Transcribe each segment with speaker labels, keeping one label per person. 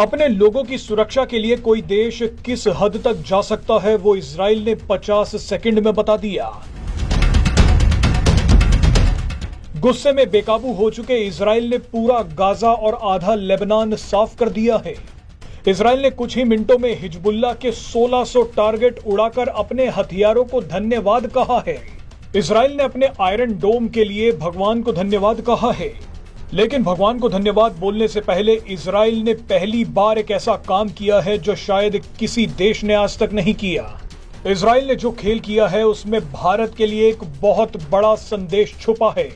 Speaker 1: अपने लोगों की सुरक्षा के लिए कोई देश किस हद तक जा सकता है वो इजराइल ने 50 सेकंड में बता दिया। गुस्से में बेकाबू हो चुके इजराइल ने पूरा गाजा और आधा लेबनान साफ कर दिया है। इजराइल ने कुछ ही मिनटों में हिजबुल्लाह के 1600 टारगेट उड़ाकर अपने हथियारों को धन्यवाद कहा है। इजराइल ने अपने आयरन डोम के लिए भगवान को धन्यवाद कहा है, लेकिन भगवान को धन्यवाद बोलने से पहले इजराइल ने पहली बार एक ऐसा काम किया है जो शायद किसी देश ने आज तक नहीं किया। इजराइल ने जो खेल किया है उसमें भारत के लिए एक बहुत बड़ा संदेश छुपा है।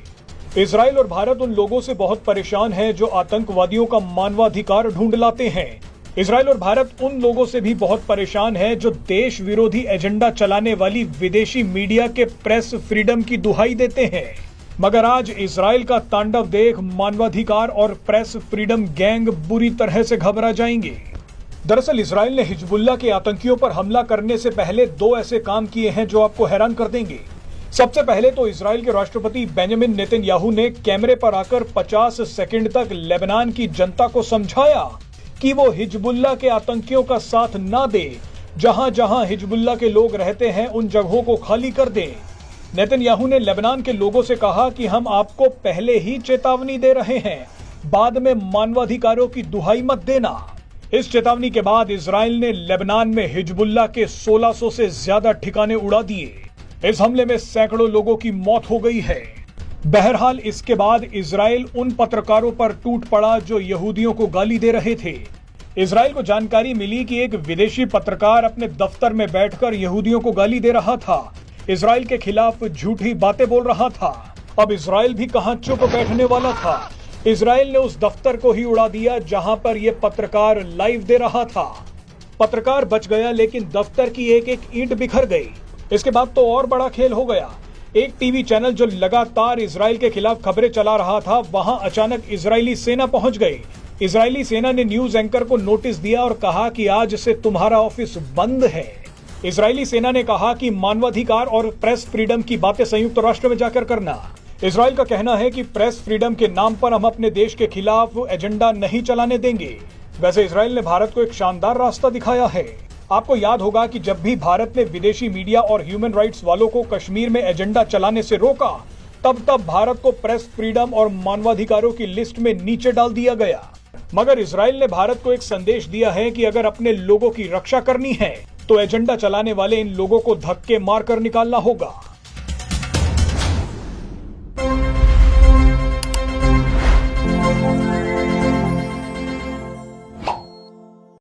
Speaker 1: इजराइल और भारत उन लोगों से बहुत परेशान है जो आतंकवादियों का मानवाधिकार ढूंढ लाते हैं। इजराइल और भारत उन लोगों से भी बहुत परेशान है जो देश विरोधी एजेंडा चलाने वाली विदेशी मीडिया के प्रेस फ्रीडम की दुहाई देते हैं। मगर आज इजराइल का तांडव देख मानवाधिकार और प्रेस फ्रीडम गैंग बुरी तरह से घबरा जाएंगे। दरअसल इजराइल ने हिजबुल्लाह के आतंकियों पर हमला करने से पहले दो ऐसे काम किए हैं जो आपको हैरान कर देंगे। सबसे पहले तो इजराइल के राष्ट्रपति बेंजामिन नेतन्याहू ने कैमरे पर आकर 50 सेकंड तक लेबनान की जनता को समझाया कि वो हिजबुल्लाह के आतंकियों का साथ ना दे। जहां जहां हिजबुल्लाह के लोग रहते हैं उन जगहों को खाली कर दें। नेतन्याहू ने लेबनान के लोगों से कहा कि हम आपको पहले ही चेतावनी दे रहे हैं, बाद में मानवाधिकारों की दुहाई मत देना। इस चेतावनी के बाद इजराइल ने लेबनान में हिजबुल्लाह के 1600 से ज्यादा ठिकाने उड़ा दिए। इस हमले में सैकड़ों लोगों की मौत हो गई है। बहरहाल इसके बाद इजराइल उन पत्रकारों पर टूट पड़ा जो यहूदियों को गाली दे रहे थे। इजराइल को जानकारी मिली कि एक विदेशी पत्रकार अपने दफ्तर में बैठकर यहूदियों को गाली दे रहा था, इजराइल के खिलाफ झूठी बातें बोल रहा था। अब इजराइल भी कहां चुप बैठने वाला था। इजराइल ने उस दफ्तर को ही उड़ा दिया जहां पर यह पत्रकार लाइव दे रहा था। पत्रकार बच गया, लेकिन दफ्तर की एक एक ईंट बिखर गई। इसके बाद तो और बड़ा खेल हो गया। एक टीवी चैनल जो लगातार इजराइल के खिलाफ खबरें चला रहा था, वहां अचानक इजरायली सेना पहुंच गई। इजरायली सेना ने न्यूज एंकर को नोटिस दिया और कहा कि आज से तुम्हारा ऑफिस बंद है। इजरायली सेना ने कहा कि मानवाधिकार और प्रेस फ्रीडम की बातें संयुक्त राष्ट्र में जाकर करना। इजराइल का कहना है कि प्रेस फ्रीडम के नाम पर हम अपने देश के खिलाफ एजेंडा नहीं चलाने देंगे। वैसे इजराइल ने भारत को एक शानदार रास्ता दिखाया है। आपको याद होगा कि जब भी भारत ने विदेशी मीडिया और ह्यूमन राइट्स वालों को कश्मीर में एजेंडा चलाने से रोका, तब भारत को प्रेस फ्रीडम और मानवाधिकारों की लिस्ट में नीचे डाल दिया गया। मगर इजराइल ने भारत को एक संदेश दिया है कि अगर अपने लोगों की रक्षा करनी है तो एजेंडा चलाने वाले इन लोगों को धक्के मारकर निकालना होगा।